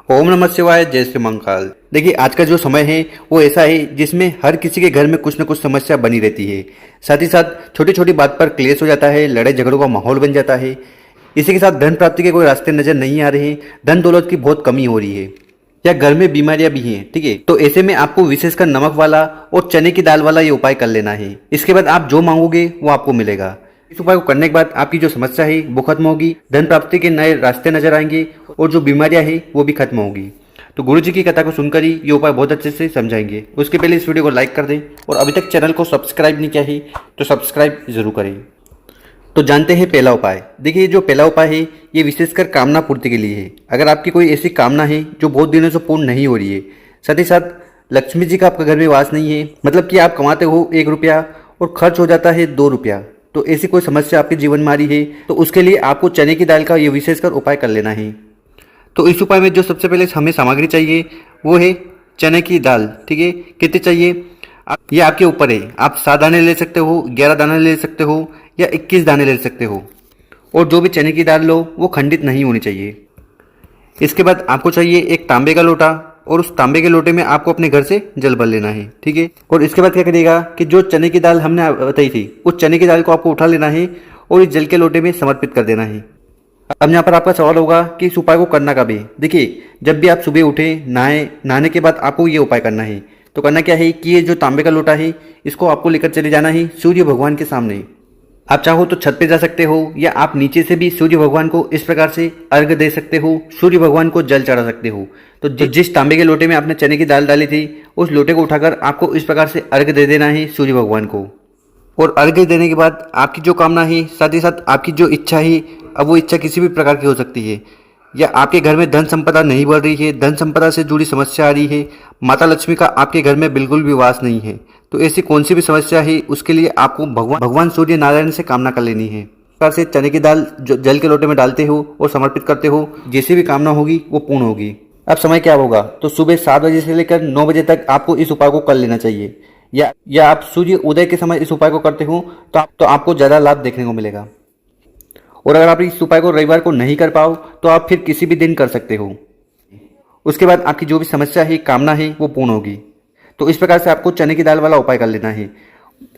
ओम नमः शिवाय, जय श्री महाकाल। देखिए, आज का जो समय है वो ऐसा है जिसमें हर किसी के घर में कुछ न कुछ समस्या बनी रहती है। साथ ही साथ छोटी छोटी बात पर क्लेश हो जाता है, लड़ाई झगड़ों का माहौल बन जाता है। इसी के साथ धन प्राप्ति के कोई रास्ते नजर नहीं आ रहे हैं, धन दौलत की बहुत कमी हो रही है, या घर में बीमारियां भी हैं। ठीक है, तो ऐसे में आपको विशेषकर नमक वाला और चने की दाल वाला ये उपाय कर लेना है। इसके बाद आप जो मांगोगे वो आपको मिलेगा। इस उपाय को करने के बाद आपकी जो समस्या है वो खत्म होगी, धन प्राप्ति के नए रास्ते नजर आएंगे और जो बीमारियां हैं वो भी खत्म होगी। तो गुरुजी की कथा को सुनकर ही ये उपाय बहुत अच्छे से समझाएंगे। उसके पहले इस वीडियो को लाइक कर दें और अभी तक चैनल को सब्सक्राइब नहीं किया है तो सब्सक्राइब जरूर करें। तो जानते हैं पहला उपाय। देखिए, जो पहला उपाय है ये विशेषकर कामना पूर्ति के लिए है। अगर आपकी कोई ऐसी कामना है जो बहुत दिनों से पूर्ण नहीं हो रही है, साथ ही साथ लक्ष्मी जी का आपका घर में वास नहीं है, मतलब कि आप कमाते हो 1 रुपया और खर्च हो जाता है 2 रुपया, तो ऐसी कोई समस्या आपके जीवन में आ रही है तो उसके लिए आपको चने की दाल का ये विशेषकर उपाय कर लेना है। तो इस उपाय में जो सबसे पहले हमें सामग्री चाहिए वो है चने की दाल। ठीक है, कितनी चाहिए ये आपके ऊपर है। आप 7 दाने ले सकते हो, 11 दाने ले सकते हो या 21 दाने ले सकते हो। और जो भी चने की दाल लो वो खंडित नहीं होनी चाहिए। इसके बाद आपको चाहिए एक तांबे का लोटा और उस तांबे के लोटे में आपको अपने घर से जल भर लेना है। ठीक है, और इसके बाद क्या करिएगा कि जो चने की दाल हमने बताई थी उस चने की दाल को आपको उठा लेना है और इस जल के लोटे में समर्पित कर देना है। अब यहाँ पर आपका सवाल होगा कि इस उपाय को करना कब है। देखिए, जब भी आप सुबह उठे, नहाने के बाद आपको ये उपाय करना है। तो करना क्या है कि ये जो तांबे का लोटा है इसको आपको लेकर चले जाना है सूर्य भगवान के सामने। आप चाहो तो छत पे जा सकते हो या आप नीचे से भी सूर्य भगवान को इस प्रकार से अर्घ दे सकते हो, सूर्य भगवान को जल चढ़ा सकते हो। तो जिस तांबे के लोटे में आपने चने की दाल डाली थी उस लोटे को उठाकर आपको इस प्रकार से अर्घ दे देना है सूर्य भगवान को। और अर्घ देने के बाद आपकी जो कामना है, साथ ही साथ आपकी जो इच्छा है, अब वो इच्छा किसी भी प्रकार की हो सकती है, या आपके घर में धन संपदा नहीं बढ़ रही है, धन संपदा से जुड़ी समस्या आ रही है, माता लक्ष्मी का आपके घर में बिल्कुल भी वास नहीं है, तो ऐसी कौन सी भी समस्या है उसके लिए आपको भगवान सूर्य नारायण से कामना कर लेनी है। प्रकार से चने की दाल जो जल के लोटे में डालते हो और समर्पित करते हो, जैसी भी कामना होगी वो पूर्ण होगी। अब समय क्या होगा, तो सुबह 7 बजे से लेकर 9 बजे तक आपको इस उपाय को कर लेना चाहिए, या आप सूर्य उदय के समय इस उपाय को करते हो तो आपको ज्यादा लाभ देखने को मिलेगा। और अगर आप इस उपाय को रविवार को नहीं कर पाओ तो आप फिर किसी भी दिन कर सकते हो। उसके बाद आपकी जो भी समस्या है, कामना है, वो पूर्ण होगी। तो इस प्रकार से आपको चने की दाल वाला उपाय कर लेना है।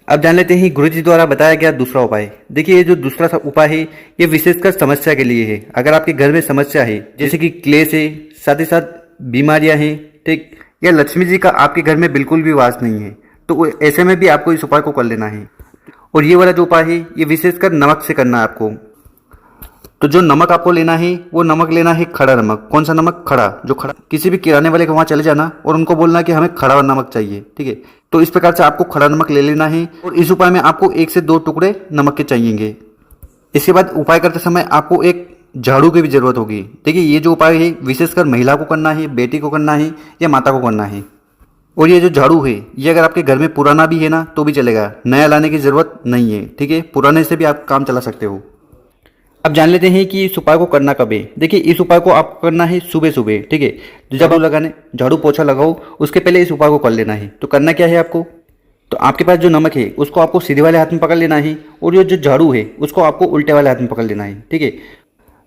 अब जान लेते हैं गुरुजी द्वारा बताया गया दूसरा उपाय। देखिए, ये जो दूसरा उपाय है ये विशेषकर समस्या के लिए है। अगर आपके घर में समस्या है, जैसे कि क्लेश है, साथ ही साथ बीमारियां हैं, ठीक, या लक्ष्मी जी का आपके घर में बिल्कुल भी वास नहीं है, तो ऐसे में भी आपको इस उपाय को कर लेना है। और ये वाला जो उपाय है ये विशेषकर नमक से करना है आपको। तो जो नमक आपको लेना है वो नमक लेना है खड़ा नमक। कौन सा नमक? खड़ा। जो खड़ा, किसी भी किराने वाले के वहां चले जाना और उनको बोलना कि हमें खड़ा नमक चाहिए। ठीक है, तो इस प्रकार से आपको खड़ा नमक ले लेना है और इस उपाय में आपको 1 से 2 टुकड़े नमक के चाहिएंगे। इसके बाद उपाय करते समय आपको एक झाड़ू की भी जरूरत होगी। देखिए, ये जो उपाय है विशेषकर महिला को करना है, बेटी को करना है या माता को करना है। और ये जो झाड़ू है ये अगर आपके घर में पुराना भी है ना तो भी चलेगा, नया लाने की जरूरत नहीं है। ठीक है, पुराने से भी आप काम चला सकते हो। अब जान लेते हैं कि इस उपाय को करना कब है। देखिए, इस उपाय को आपको करना है सुबह सुबह। ठीक है, तो जब आप लगाने झाड़ू पोछा लगाओ उसके पहले इस उपाय को कर लेना है। तो करना क्या है आपको, तो आपके पास जो नमक है उसको आपको सीधे वाले हाथ में पकड़ लेना है और ये जो झाड़ू है उसको आपको उल्टे वाले हाथ में पकड़ लेना है। ठीक है,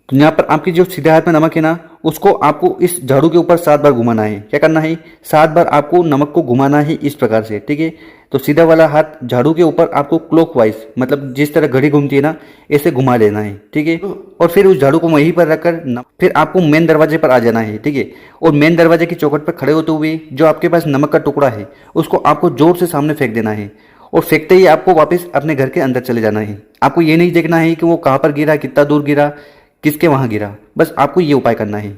तो यहाँ पर आपकी जो सीधे हाथ में नमक है ना उसको आपको इस झाड़ू के ऊपर 7 बार घुमाना है। क्या करना है, 7 बार आपको नमक को घुमाना है इस प्रकार से। ठीक है, तो सीधा वाला हाथ झाड़ू के ऊपर आपको क्लॉकवाइज, मतलब जिस तरह घड़ी घूमती है ना ऐसे घुमा लेना है। ठीक है, और फिर उस झाड़ू को वहीं पर रखकर फिर आपको मेन दरवाजे पर आ जाना है। ठीक है, और मेन दरवाजे की चौखट पर खड़े होते हुए जो आपके पास नमक का टुकड़ा है उसको आपको जोर से सामने फेंक देना है और फेंकते ही आपको वापस अपने घर के अंदर चले जाना है। आपको ये नहीं देखना है कि वो कहाँ पर गिरा, कितना दूर गिरा, किसके वहां गिरा, बस आपको ये उपाय करना है।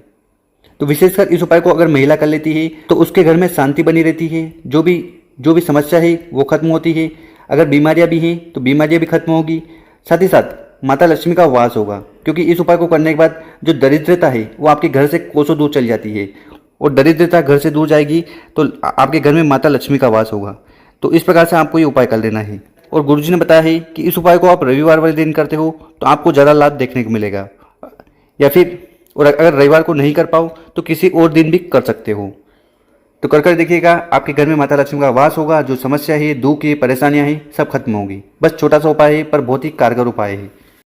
तो विशेषकर इस उपाय को अगर महिला कर लेती है तो उसके घर में शांति बनी रहती है, जो भी समस्या है वो खत्म होती है। अगर बीमारियां भी हैं तो बीमारियां भी खत्म होगी, साथ ही साथ माता लक्ष्मी का वास होगा, क्योंकि इस उपाय को करने के बाद जो दरिद्रता है वो आपके घर से कोसों दूर चली जाती है और दरिद्रता घर से दूर जाएगी तो आपके घर में माता लक्ष्मी का वास होगा। तो इस प्रकार से आपको ये उपाय कर लेना है। और गुरुजी ने बताया है कि इस उपाय को आप रविवार वाले दिन करते हो तो आपको ज़्यादा लाभ देखने को मिलेगा, या फिर और अगर रविवार को नहीं कर पाओ तो किसी और दिन भी कर सकते हो। तो कर देखिएगा, आपके घर में माता लक्ष्मी का वास होगा, जो समस्या है, दुख है, परेशानियां हैं, सब खत्म होगी। बस छोटा सा उपाय है पर बहुत ही कारगर उपाय है।